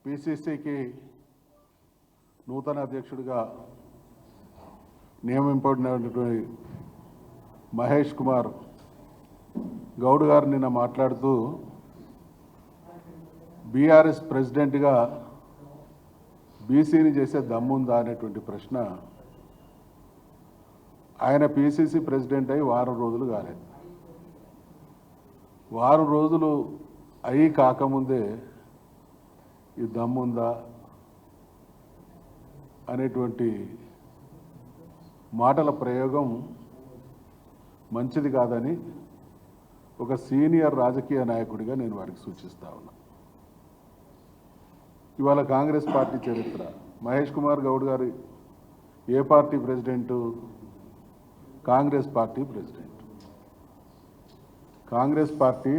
పిసిసికి నూతన అధ్యక్షుడిగా నియమింపబడినటువంటి మహేష్ కుమార్ గౌడ్ గారు నిన్న మాట్లాడుతూ బీఆర్ఎస్ ప్రెసిడెంట్గా బీసీని చేసే దమ్ముందా అనేటువంటి ప్రశ్న. ఆయన పిసిసి ప్రెసిడెంట్ అయి వారం రోజులు కాలేదు. వారం రోజులు అయి కాకముందే ఈ దమ్ముందా అనేటువంటి మాటల ప్రయోగం మంచిది కాదని ఒక సీనియర్ రాజకీయ నాయకుడిగా నేను వారికి సూచిస్తా ఉన్నా. ఇవాళ కాంగ్రెస్ పార్టీ చరిత్ర, మహేష్ కుమార్ గౌడ్ గారు ఏ party president? Congress party president. Congress party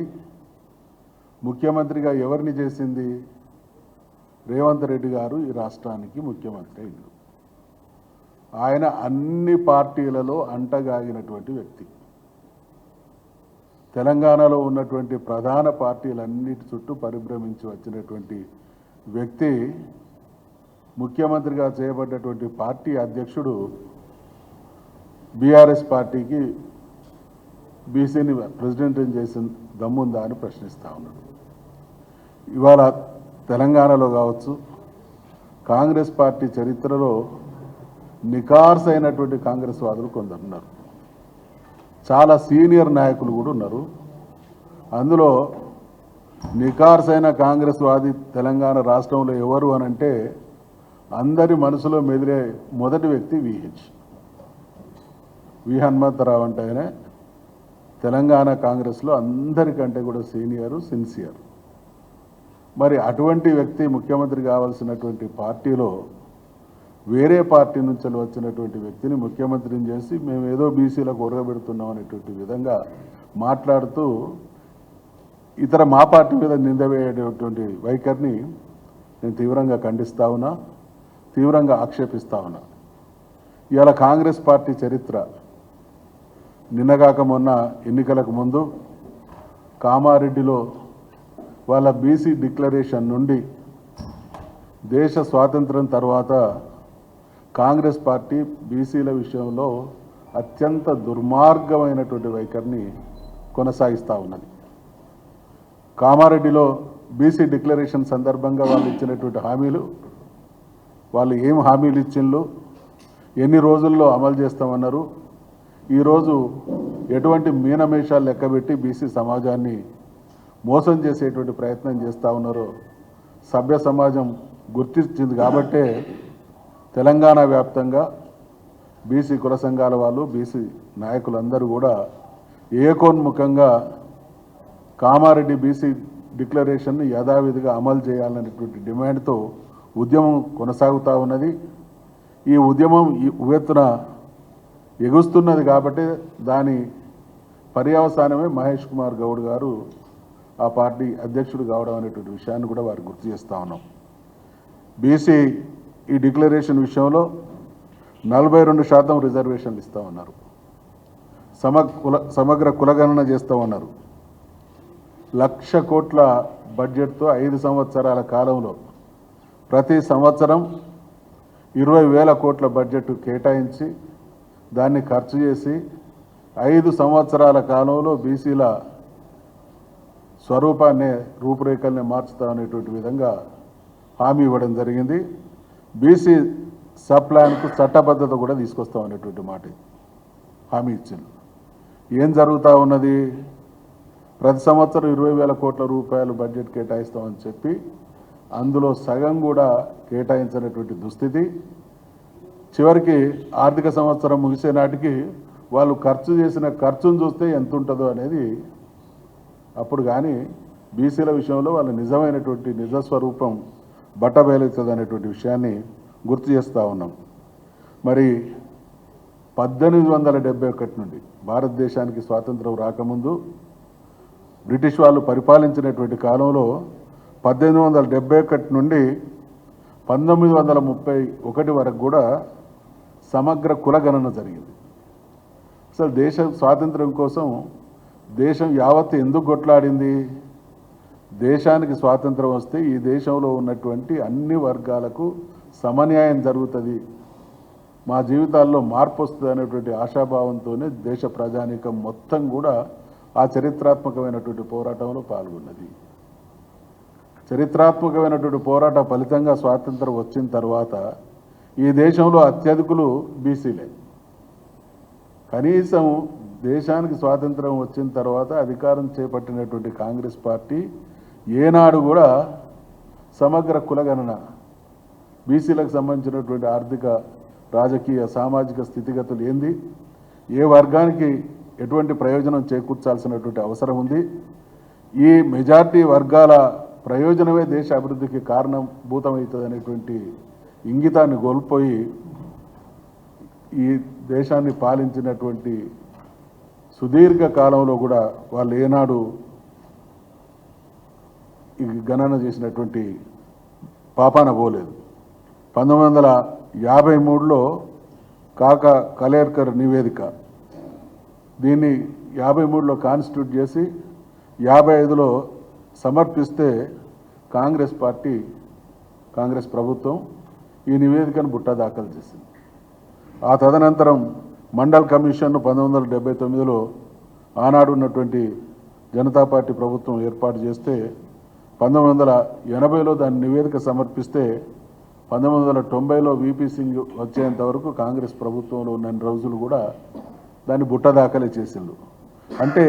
ముఖ్యమంత్రిగా ఎవరిని చేసింది? రేవంత్ రెడ్డి గారు ఈ రాష్ట్రానికి ముఖ్యమంత్రి అయ్యారు. ఆయన అన్ని పార్టీలలో అంటగాగినటువంటి వ్యక్తి. తెలంగాణలో ఉన్నటువంటి ప్రధాన పార్టీలన్నిటి చుట్టూ పరిభ్రమించి వచ్చినటువంటి వ్యక్తి ముఖ్యమంత్రిగా చేయబడ్డటువంటి పార్టీ అధ్యక్షుడు బీఆర్ఎస్ పార్టీకి బీసీని ప్రెసిడెంట్ చేసిన దమ్ముందా అని ప్రశ్నిస్తూ ఉన్నాడు. ఇవాళ తెలంగాణలో కావచ్చు, కాంగ్రెస్ పార్టీ చరిత్రలో నికార్స్ అయినటువంటి కాంగ్రెస్ వాదులు కొందరు ఉన్నారు. చాలా సీనియర్ నాయకులు కూడా ఉన్నారు. అందులో నికార్స్ అయిన కాంగ్రెస్ వాది తెలంగాణ రాష్ట్రంలో ఎవరు అనంటే అందరి మనసులో మెదిలే మొదటి వ్యక్తి వి హనుమంతరావు అంటే ఆయన తెలంగాణ కాంగ్రెస్లో అందరికంటే కూడా సీనియరు, సిన్సియర్. మరి అటువంటి వ్యక్తి ముఖ్యమంత్రి కావాల్సినటువంటి పార్టీలో వేరే పార్టీ నుంచి వచ్చినటువంటి వ్యక్తిని ముఖ్యమంత్రిని చేసి మేము ఏదో బీసీలకు ఉరగబెడుతున్నాం అనేటువంటి విధంగా మాట్లాడుతూ మా పార్టీ మీద నింద వేయటువంటి వైఖరిని నేను తీవ్రంగా ఖండిస్తా ఉన్నా, తీవ్రంగా ఆక్షేపిస్తా ఉన్నా. ఇవాళ కాంగ్రెస్ పార్టీ చరిత్ర నిన్నగాక మొన్న ఎన్నికలకు ముందు కామారెడ్డిలో వాళ్ళ బీసీ డిక్లరేషన్ నుండి దేశ స్వాతంత్రం తర్వాత కాంగ్రెస్ పార్టీ బీసీల విషయంలో అత్యంత దుర్మార్గమైనటువంటి వైఖరిని కొనసాగిస్తూ ఉన్నది. కామారెడ్డిలో బీసీ డిక్లరేషన్ సందర్భంగా వాళ్ళు ఇచ్చినటువంటి హామీలు, వాళ్ళు ఏం హామీలు ఇచ్చిండ్రు, ఎన్ని రోజుల్లో అమలు చేస్తామన్నారు, ఈరోజు ఎటువంటి మీనమేషాలు లెక్కబెట్టి బీసీ సమాజాన్ని మోసం చేసేటువంటి ప్రయత్నం చేస్తూ ఉన్నారో సభ్య సమాజం గుర్తించింది. కాబట్టే తెలంగాణ వ్యాప్తంగా బీసీ కుల సంఘాల వాళ్ళు, బీసీ నాయకులందరూ కూడా ఏకోన్ముఖంగా కామారెడ్డి బీసీ డిక్లరేషన్ని యథావిధిగా అమలు చేయాలనేటువంటి డిమాండ్తో ఉద్యమం కొనసాగుతూ ఉన్నది. ఈ ఉద్యమం ఉవ్వెత్తున ఎగుస్తున్నది. కాబట్టి దాని పర్యవసానమే మహేష్ కుమార్ గౌడ్ గారు ఆ పార్టీ అధ్యక్షుడు కావడం అనేటువంటి విషయాన్ని కూడా వారు గుర్తు చేస్తూ ఉన్నాం. బీసీ ఈ డిక్లరేషన్ విషయంలో 42% రిజర్వేషన్లు ఇస్తూ ఉన్నారు. సమగ్ర కులగణన చేస్తూ ఉన్నారు. 1,00,000 కోట్ల బడ్జెట్తో 5 సంవత్సరాల కాలంలో ప్రతి సంవత్సరం 20,000 కోట్ల బడ్జెట్ కేటాయించి దాన్ని ఖర్చు చేసి 5 సంవత్సరాల కాలంలో బీసీల స్వరూపాన్ని, రూపురేఖల్ని మార్చుతామనేటువంటి విధంగా హామీ ఇవ్వడం జరిగింది. బీసీ సబ్ ప్లాన్కు చట్టబద్ధత కూడా తీసుకొస్తామనేటువంటి మాట హామీ ఇచ్చింది. ఏం జరుగుతూ ఉన్నది? ప్రతి సంవత్సరం 20,000 కోట్ల రూపాయలు బడ్జెట్ కేటాయిస్తామని చెప్పి అందులో సగం కూడా కేటాయించినటువంటి దుస్థితి. చివరికి ఆర్థిక సంవత్సరం ముగిసే నాటికి వాళ్ళు ఖర్చు చేసిన ఖర్చును చూస్తే ఎంత ఉంటుందో అనేది అప్పుడు కానీ బీసీల విషయంలో వాళ్ళ నిజమైనటువంటి నిజస్వరూపం బట్టబయలుతుంది అనేటువంటి విషయాన్ని గుర్తు చేస్తూ ఉన్నాం. మరి 1871 నుండి భారతదేశానికి స్వాతంత్రం రాకముందు బ్రిటిష్ వాళ్ళు పరిపాలించినటువంటి కాలంలో 1871 నుండి 1931 వరకు కూడా సమగ్ర కులగణన జరిగింది. అసలు దేశ స్వాతంత్రం కోసం దేశం యావత్తు ఎందుకు కొట్లాడింది? దేశానికి స్వాతంత్రం వస్తే ఈ దేశంలో ఉన్నటువంటి అన్ని వర్గాలకు సమన్యాయం జరుగుతుంది, మా జీవితాల్లో మార్పు వస్తుంది అనేటువంటి ఆశాభావంతోనే దేశ ప్రజానీకం మొత్తం కూడా ఆ చరిత్రాత్మకమైనటువంటి పోరాటంలో పాల్గొన్నది. చరిత్రాత్మకమైనటువంటి పోరాట ఫలితంగా స్వాతంత్రం వచ్చిన తర్వాత ఈ దేశంలో అత్యధికులు బీసీలే. కనీసం దేశానికి స్వాతంత్రం వచ్చిన తర్వాత అధికారం చేపట్టినటువంటి కాంగ్రెస్ పార్టీ ఏనాడు కూడా సమగ్ర కులగణన, బీసీలకు సంబంధించినటువంటి ఆర్థిక, రాజకీయ, సామాజిక స్థితిగతులు ఏంది, ఏ వర్గానికి ఎటువంటి ప్రయోజనం చేకూర్చాల్సినటువంటి అవసరం ఉంది, ఈ మెజార్టీ వర్గాల ప్రయోజనమే దేశ అభివృద్ధికి కారణభూతమవుతుంది అనేటువంటి ఇంగితాన్ని కోల్పోయి ఈ దేశాన్ని పాలించినటువంటి సుదీర్ఘ కాలంలో కూడా వాళ్ళు ఏనాడు ఈ గణన చేసినటువంటి పాపాన పోలేదు. 1953లో కాకా కలేర్కర్ నివేదిక, దీన్ని 53లో కాన్స్టిట్యూట్ చేసి 55లో సమర్పిస్తే కాంగ్రెస్ పార్టీ, కాంగ్రెస్ ప్రభుత్వం ఈ నివేదికను బుట్ట దాఖలు చేసింది. ఆ తదనంతరం మండల్ కమిషన్ను 1979లో ఆనాడు ఉన్నటువంటి జనతా పార్టీ ప్రభుత్వం ఏర్పాటు చేస్తే 1980లో దాని నివేదిక సమర్పిస్తే 1990లో వీపీ సింగ్ వచ్చేంత వరకు కాంగ్రెస్ ప్రభుత్వంలో ఉన్న రోజులు కూడా దాన్ని బుట్ట దాఖలే చేసిండు. అంటే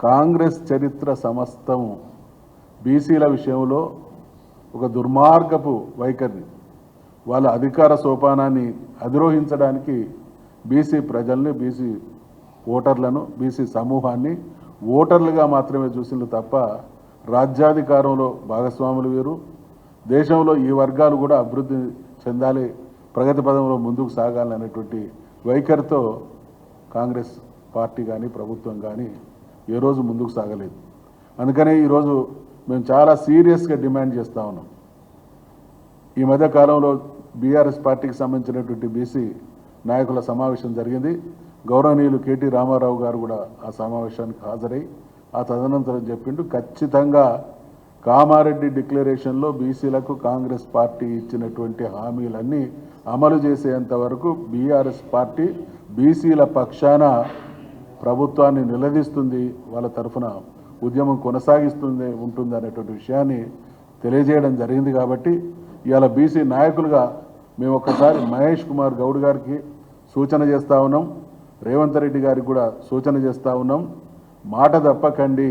కాంగ్రెస్ చరిత్ర సమస్తం బీసీల విషయంలో ఒక దుర్మార్గపు వైఖరిని, వాళ్ళ అధికార సోపానాన్ని అధిరోహించడానికి బీసీ ప్రజల్ని, బీసీ ఓటర్లను, బీసీ సమూహాన్ని ఓటర్లుగా మాత్రమే చూసిండ్రు తప్ప రాజ్యాధికారంలో భాగస్వాములు వేరు, దేశంలో ఈ వర్గాలు కూడా అభివృద్ధి చెందాలి, ప్రగతి పదంలో ముందుకు సాగాలనేటువంటి వైఖరితో కాంగ్రెస్ పార్టీ కానీ ప్రభుత్వం కానీ ఏ రోజు ముందుకు సాగలేదు. అందుకనే ఈరోజు మేము చాలా సీరియస్గా డిమాండ్ చేస్తూ ఉన్నాం. ఈ మధ్య కాలంలో బీఆర్ఎస్ పార్టీకి సంబంధించినటువంటి బీసీ నాయకుల సమావేశం జరిగింది. గౌరవనీయులు కేటీ రామారావు గారు కూడా ఆ సమావేశానికి హాజరై ఆ తదనంతరం చెప్పిండు, ఖచ్చితంగా కామారెడ్డి డిక్లరేషన్లో బీసీలకు కాంగ్రెస్ పార్టీ ఇచ్చినటువంటి హామీలన్నీ అమలు చేసేంత వరకు బీఆర్ఎస్ పార్టీ బీసీల పక్షాన ప్రభుత్వాన్ని నిలదీస్తుంది, వాళ్ళ తరఫున ఉద్యమం కొనసాగిస్తుంది ఉంటుంది అనేటువంటి విషయాన్ని తెలియజేయడం జరిగింది. కాబట్టి ఇవాళ బీసీ నాయకులుగా మేము ఒక్కసారి మహేష్ కుమార్ గౌడ్ గారికి సూచన చేస్తూ ఉన్నాం, రేవంత్ రెడ్డి గారికి కూడా సూచన చేస్తూ ఉన్నాం, మాట తప్పకండి,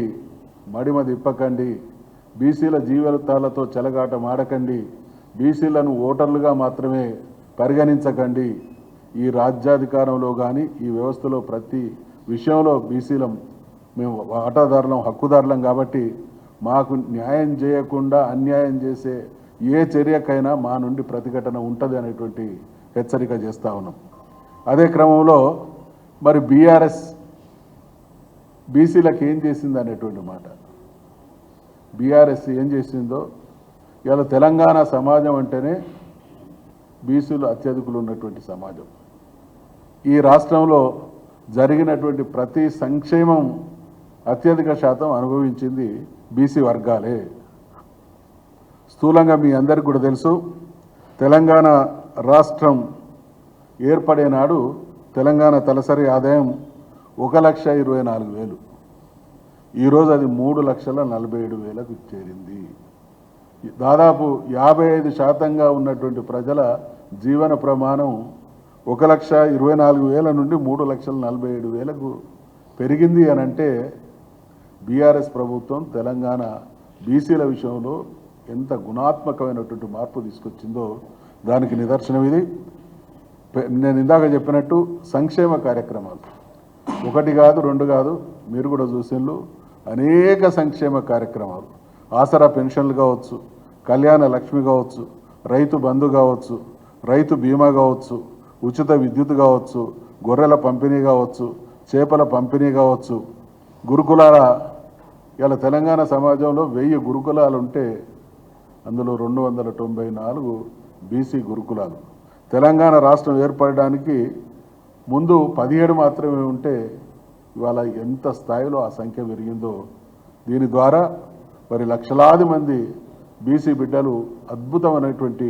మడిమ తిప్పకండి, బీసీల జీవితాలతో చెలగాట మాడకండి, బీసీలను ఓటర్లుగా మాత్రమే పరిగణించకండి. ఈ రాజ్యాధికారంలో కానీ ఈ వ్యవస్థలో ప్రతి విషయంలో బీసీలం మేము వాటాదారులం, హక్కుదారులం. కాబట్టి మాకు న్యాయం చేయకుండా అన్యాయం చేసే ఏ చర్యకైనా మా నుండి ప్రతిఘటన ఉంటుంది అనేటువంటి హెచ్చరిక చేస్తూ ఉన్నాం. అదే క్రమంలో మరి బీఆర్ఎస్ బీసీలకు ఏం చేసింది అనేటువంటి మాట, బీఆర్ఎస్ ఏం చేసిందో, ఇలా తెలంగాణ సమాజం అంటేనే బీసీలు అత్యధికులు ఉన్నటువంటి సమాజం. ఈ రాష్ట్రంలో జరిగినటువంటి ప్రతి సంక్షేమం అత్యధిక శాతం అనుభవించింది బీసీ వర్గాలే. స్థూలంగా మీ అందరికీ కూడా తెలుసు, తెలంగాణ రాష్ట్రం ఏర్పడే నాడు తెలంగాణ తలసరి ఆదాయం 1,24,000. ఈరోజు అది 3,47,000కు చేరింది. దాదాపు 55% ఉన్నటువంటి ప్రజల జీవన ప్రమాణం 1,24,000 నుండి 3,47,000కు పెరిగింది అని అంటే బీఆర్ఎస్ ప్రభుత్వం తెలంగాణ బీసీల విషయంలో ఎంత గుణాత్మకమైనటువంటి మార్పు తీసుకొచ్చిందో దానికి నిదర్శనం ఇది. నేను ఇందాక చెప్పినట్టు సంక్షేమ కార్యక్రమాలు ఒకటి కాదు, రెండు కాదు, మీరు కూడా చూసిండ్రు, అనేక సంక్షేమ కార్యక్రమాలు, ఆసరా పెన్షన్లు కావచ్చు, కళ్యాణ లక్ష్మి కావచ్చు, రైతు బంధు కావచ్చు, రైతు బీమా కావచ్చు, ఉచిత విద్యుత్ కావచ్చు, గొర్రెల పంపిణీ కావచ్చు, చేపల పంపిణీ కావచ్చు, గురుకులాల, ఇలా తెలంగాణ సమాజంలో 1000 గురుకులాలు ఉంటే అందులో 294 బీసీ గురుకులాలు. తెలంగాణ రాష్ట్రం ఏర్పడడానికి ముందు 17 మాత్రమే ఉంటే ఇవాళ ఎంత స్థాయిలో ఆ సంఖ్య పెరిగిందో. దీని ద్వారా మరి లక్షలాది మంది బీసీ బిడ్డలు అద్భుతమైనటువంటి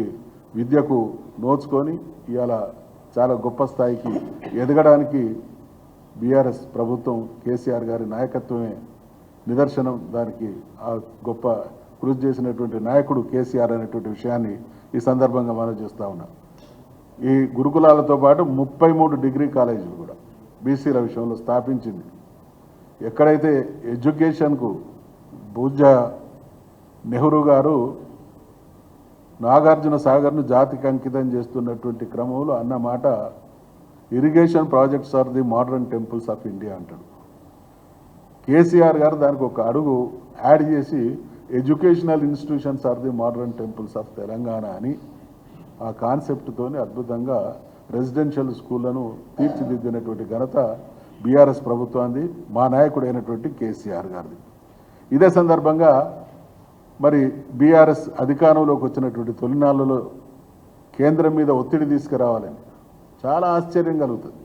విద్యకు నోచుకొని ఇవాళ చాలా గొప్ప స్థాయికి ఎదగడానికి బీఆర్ఎస్ ప్రభుత్వం కేసీఆర్ గారి నాయకత్వమే నిదర్శనం. దానికి ఆ గొప్ప కృషి చేసినటువంటి నాయకుడు కేసీఆర్ అనేటువంటి విషయాన్ని ఈ సందర్భంగా మనం చేస్తూ ఉన్నాం. ఈ గురుకులాలతో పాటు 33 డిగ్రీ కాలేజీలు కూడా బీసీల విషయంలో స్థాపించింది. ఎక్కడైతే ఎడ్యుకేషన్కు బూజ నెహ్రూ గారు నాగార్జున సాగర్ను జాతికి అంకితం చేస్తున్నటువంటి క్రమంలో అన్న మాట irrigation projects are the modern temples of India అంటాడు. కేసీఆర్ గారు దానికి ఒక అడుగు యాడ్ చేసి educational institutions are the modern temples of Telangana అని ఆ కాన్సెప్ట్తోని అద్భుతంగా రెసిడెన్షియల్ స్కూళ్లను తీర్చిదిద్దినటువంటి ఘనత బీఆర్ఎస్ ప్రభుత్వాన్ని, మా నాయకుడైనటువంటి కేసీఆర్ గారిది. ఇదే సందర్భంగా మరి బీఆర్ఎస్ అధికారంలోకి వచ్చినటువంటి తొలినాళ్లలో కేంద్రం మీద ఒత్తిడి తీసుకురావాలని చాలా ఆశ్చర్యం కలుగుతుంది.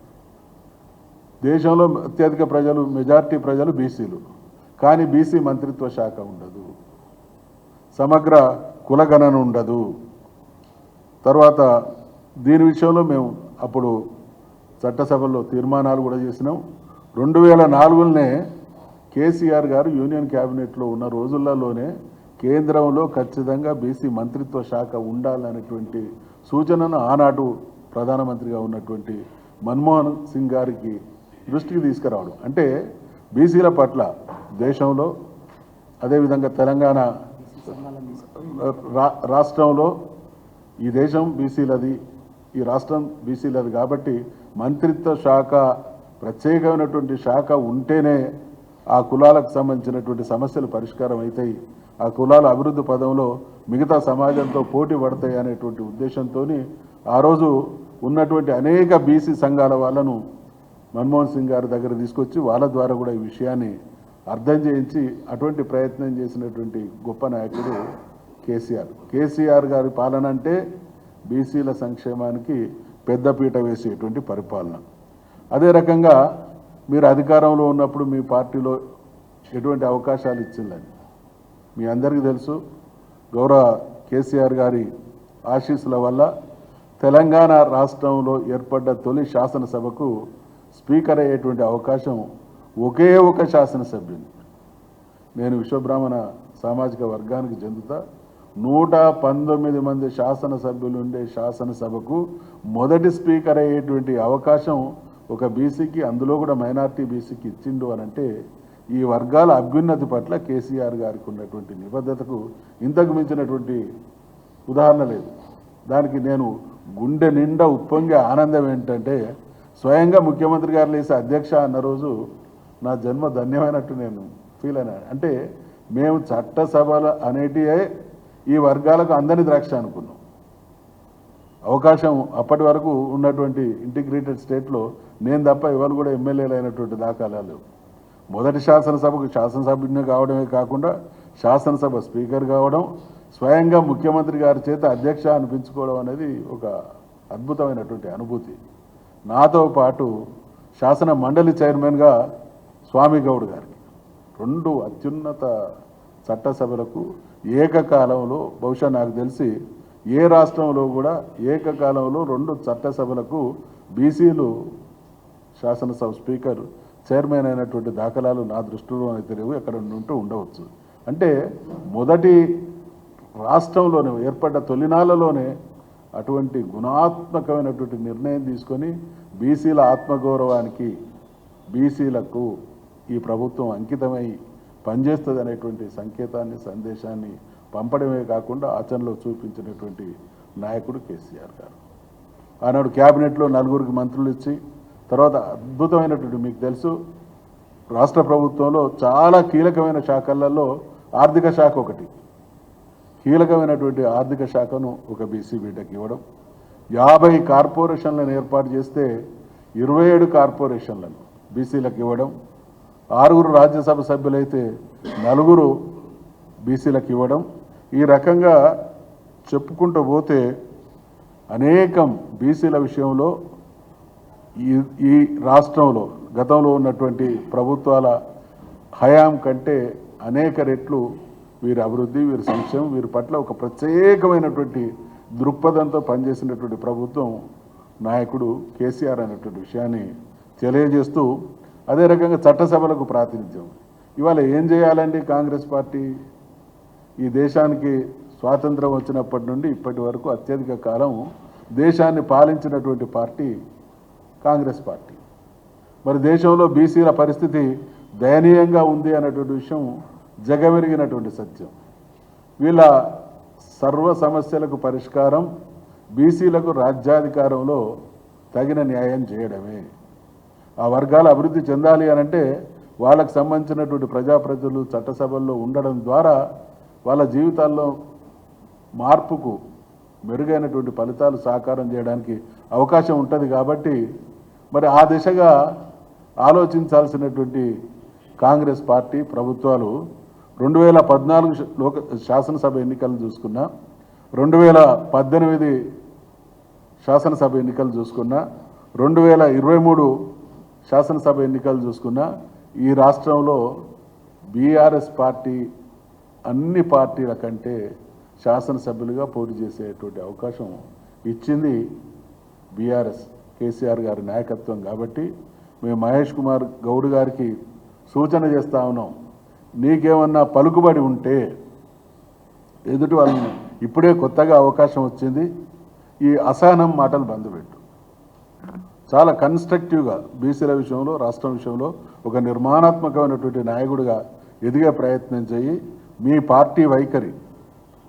దేశంలో అత్యధిక ప్రజలు, మెజారిటీ ప్రజలు బీసీలు, కానీ బీసీ మంత్రిత్వ శాఖ ఉండదు, సమగ్ర కులగణన ఉండదు. తర్వాత దీని విషయంలో మేము అప్పుడు చట్టసభల్లో తీర్మానాలు కూడా చేసినాం. 2004లోనే కేసీఆర్ గారు యూనియన్ క్యాబినెట్లో ఉన్న రోజులలోనే కేంద్రంలో ఖచ్చితంగా బీసీ మంత్రిత్వ శాఖ ఉండాలనేటువంటి సూచనను ఆనాడు ప్రధానమంత్రిగా ఉన్నటువంటి మన్మోహన్ సింగ్ గారికి దృష్టికి తీసుకురావడం. అంటే బీసీల పట్ల దేశంలో, అదేవిధంగా తెలంగాణ రాష్ట్రంలో, ఈ దేశం బీసీలది, ఈ రాష్ట్రం బీసీలది కాబట్టి మంత్రిత్వ శాఖ ప్రత్యేకమైనటువంటి శాఖ ఉంటేనే ఆ కులాలకు సంబంధించినటువంటి సమస్యలు పరిష్కారం అవుతాయి, ఆ కులాల అభివృద్ధి పదంలో మిగతా సమాజంతో పోటీ పడతాయి అనేటువంటి ఉద్దేశంతో ఆ రోజు ఉన్నటువంటి అనేక బీసీ సంఘాల వాళ్ళను మన్మోహన్ సింగ్ గారి దగ్గర తీసుకొచ్చి వాళ్ళ ద్వారా కూడా ఈ విషయాన్ని అర్థం చేయించి అటువంటి ప్రయత్నం చేసినటువంటి గొప్ప నాయకుడు కేసీఆర్. కేసీఆర్ గారి పాలన అంటే బీసీల సంక్షేమానికి పెద్దపీట వేసేటువంటి పరిపాలన. అదే రకంగా మీరు అధికారంలో ఉన్నప్పుడు మీ పార్టీలో ఎటువంటి అవకాశాలు ఇచ్చిందని మీ అందరికీ తెలుసు. గౌరవ కేసీఆర్ గారి ఆశీస్సుల వల్ల తెలంగాణ రాష్ట్రంలో ఏర్పడ్డ తొలి శాసనసభకు స్పీకర్ అయ్యేటువంటి అవకాశం ఒకే ఒక శాసనసభ్యుని, నేను విశ్వబ్రాహ్మణ సామాజిక వర్గానికి చెందుతా, 119 మంది శాసనసభ్యులు ఉండే శాసనసభకు మొదటి స్పీకర్ అయ్యేటువంటి అవకాశం ఒక బీసీకి, అందులో కూడా మైనార్టీ బీసీకి ఇచ్చిండు అనంటే ఈ వర్గాల అభ్యున్నతి పట్ల కేసీఆర్ గారికి ఉన్నటువంటి నిబద్ధతకు ఇంతకు మించినటువంటి ఉదాహరణ లేదు. దానికి నేను గుండె నిండా ఉప్పొంగే ఆనందం ఏంటంటే స్వయంగా ముఖ్యమంత్రి గారు లేసి అధ్యక్ష అన్న రోజు నా జన్మ ధన్యమైనట్టు నేను ఫీల్ అయినా. అంటే మేము చట్టసభలు అనేటివే ఈ వర్గాలకు అందని ద్రాక్ష అనుకున్నాం. అవకాశం అప్పటి వరకు ఉన్నటువంటి ఇంటిగ్రేటెడ్ స్టేట్లో నేను తప్ప ఎవరు కూడా ఎమ్మెల్యేలు అయినటువంటి దాఖలాలు. మొదటి శాసనసభకు శాసనసభ్యుని కావడమే కాకుండా శాసనసభ స్పీకర్ కావడం, స్వయంగా ముఖ్యమంత్రి గారి చేత అధ్యక్ష అనిపించుకోవడం అనేది ఒక అద్భుతమైనటువంటి అనుభూతి. నాతో పాటు శాసన మండలి చైర్మన్గా స్వామి గౌడ్ గారికి 2 అత్యున్నత చట్టసభలకు ఏకకాలంలో, బహుశా నాకు తెలిసి ఏ రాష్ట్రంలో కూడా ఏకకాలంలో 2 చట్టసభలకు బీసీలు శాసనసభ స్పీకర్ చైర్మన్ అయినటువంటి దాఖలాలు నా దృష్టిలో అయితే లేవు, ఎక్కడ ఉంటూ ఉండవచ్చు. అంటే మొదటి రాష్ట్రంలోనే ఏర్పడ్డ తొలినాళ్లలోనే అటువంటి గుణాత్మకమైనటువంటి నిర్ణయం తీసుకొని బీసీల ఆత్మగౌరవానికి, బీసీలకు ఈ ప్రభుత్వం అంకితమై పనిచేస్తుంది అనేటువంటి సంకేతాన్ని, సందేశాన్ని పంపడమే కాకుండా ఆచరణలో చూపించినటువంటి నాయకుడు కేసీఆర్ గారు. ఆనాడు క్యాబినెట్లో 4 మంత్రులు ఇచ్చి, తర్వాత అద్భుతమైనటువంటి, మీకు తెలుసు రాష్ట్ర ప్రభుత్వంలో చాలా కీలకమైన శాఖలలో ఆర్థిక శాఖ ఒకటి, కీలకమైనటువంటి ఆర్థిక శాఖను ఒక బీసీ బిడ్డకి ఇవ్వడం, 50 కార్పొరేషన్లను ఏర్పాటు చేస్తే 27 కార్పొరేషన్లను బీసీలకు ఇవ్వడం, 6 రాజ్యసభ సభ్యులైతే 4 బీసీలకు ఇవ్వడం, ఈ రకంగా చెప్పుకుంటూ పోతే అనేకం బీసీల విషయంలో ఈ రాష్ట్రంలో గతంలో ఉన్నటువంటి ప్రభుత్వాల హయాం కంటే అనేక రెట్లు వీరి అభివృద్ధి, వీరి సంక్షేమం, వీరి పట్ల ఒక ప్రత్యేకమైనటువంటి దృక్పథంతో పనిచేసినటువంటి ప్రభుత్వం నాయకుడు కేసీఆర్ అనేటువంటి విషయాన్ని తెలియజేస్తూ, అదే రకంగా చట్టసభలకు ప్రాతినిధ్యం. ఇవాళ ఏం చేయాలండి కాంగ్రెస్ పార్టీ? ఈ దేశానికి స్వాతంత్రం వచ్చినప్పటి నుండి ఇప్పటి వరకు అత్యధిక కాలం దేశాన్ని పాలించినటువంటి పార్టీ కాంగ్రెస్ పార్టీ. మరి దేశంలో బీసీల పరిస్థితి దయనీయంగా ఉంది అనేటువంటి విషయం జగమెరిగినటువంటి సత్యం. వీళ్ళ సర్వ సమస్యలకు పరిష్కారం బీసీలకు రాజ్యాధికారంలో తగిన న్యాయం చేయడమే. ఆ వర్గాల అభివృద్ధి చెందాలి అనంటే వాళ్ళకు సంబంధించినటువంటి ప్రజాప్రతినిధులు చట్టసభల్లో ఉండడం ద్వారా వాళ్ళ జీవితాల్లో మార్పుకు మెరుగైనటువంటి ఫలితాలు సాకారం చేయడానికి అవకాశం ఉంటుంది. కాబట్టి మరి ఆ దిశగా ఆలోచించాల్సినటువంటి కాంగ్రెస్ పార్టీ ప్రభుత్వాలు 2014 శాసనసభ ఎన్నికలు చూసుకున్నా, 2018 శాసనసభ ఎన్నికలు చూసుకున్నా, 2023 శాసనసభ ఎన్నికలు చూసుకున్నా, ఈ రాష్ట్రంలో బీఆర్ఎస్ పార్టీ అన్ని పార్టీల కంటే శాసనసభ్యులుగా పోటీ చేసేటువంటి అవకాశం ఇచ్చింది బీఆర్ఎస్ కేసీఆర్ గారి నాయకత్వం. కాబట్టి మేము మహేష్ కుమార్ గౌడ్ గారికి సూచన చేస్తా ఉన్నాం, నీకేమన్నా పలుకుబడి ఉంటే ఎదుటి వాళ్ళని, ఇప్పుడే కొత్తగా అవకాశం వచ్చింది, ఈ అసహనం మాటలు బంధుపెట్టు. చాలా కన్స్ట్రక్టివ్గా బీసీల విషయంలో, రాష్ట్రం విషయంలో ఒక నిర్మాణాత్మకమైనటువంటి నాయకుడిగా ఎదిగే ప్రయత్నం చేయి. మీ పార్టీ వైఖరి,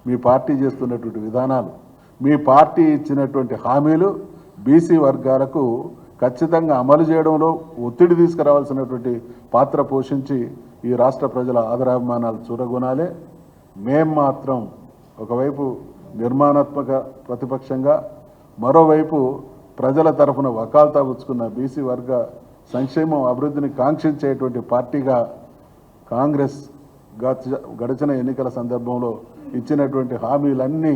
మీ పార్టీ చేస్తున్నటువంటి విధానాలు, మీ పార్టీ ఇచ్చినటువంటి హామీలు బీసీ వర్గాలకు ఖచ్చితంగా అమలు చేయడంలో ఒత్తిడి తీసుకురావాల్సినటువంటి పాత్ర పోషించి ఈ రాష్ట్ర ప్రజల ఆదరాభిమానాలు చూరగొనాలే. మేం మాత్రం ఒకవైపు నిర్మాణాత్మక ప్రతిపక్షంగా, మరోవైపు ప్రజల తరఫున వకాల్తా పుచ్చుకున్న బీసీ వర్గ సంక్షేమం అభివృద్ధిని కాంక్షించేటువంటి పార్టీగా కాంగ్రెస్ గడిచిన ఎన్నికల సందర్భంలో ఇచ్చినటువంటి హామీలన్నీ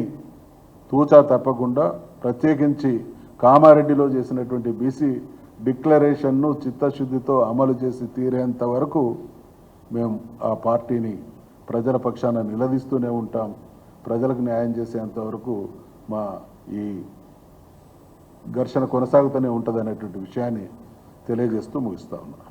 తూచా తప్పకుండా, ప్రత్యేకించి కామారెడ్డిలో చేసినటువంటి బీసీ డిక్లరేషన్ను చిత్తశుద్ధితో అమలు చేసి తీరేంత వరకు మేము ఆ పార్టీని ప్రజల పక్షాన నిలదీస్తూనే ఉంటాం. ప్రజలకు న్యాయం చేసేంత వరకు మా ఈ ఘర్షణ కొనసాగుతూనే ఉంటుంది అనేటువంటి విషయాన్ని తెలియజేస్తూ ముగిస్తా ఉన్నాం.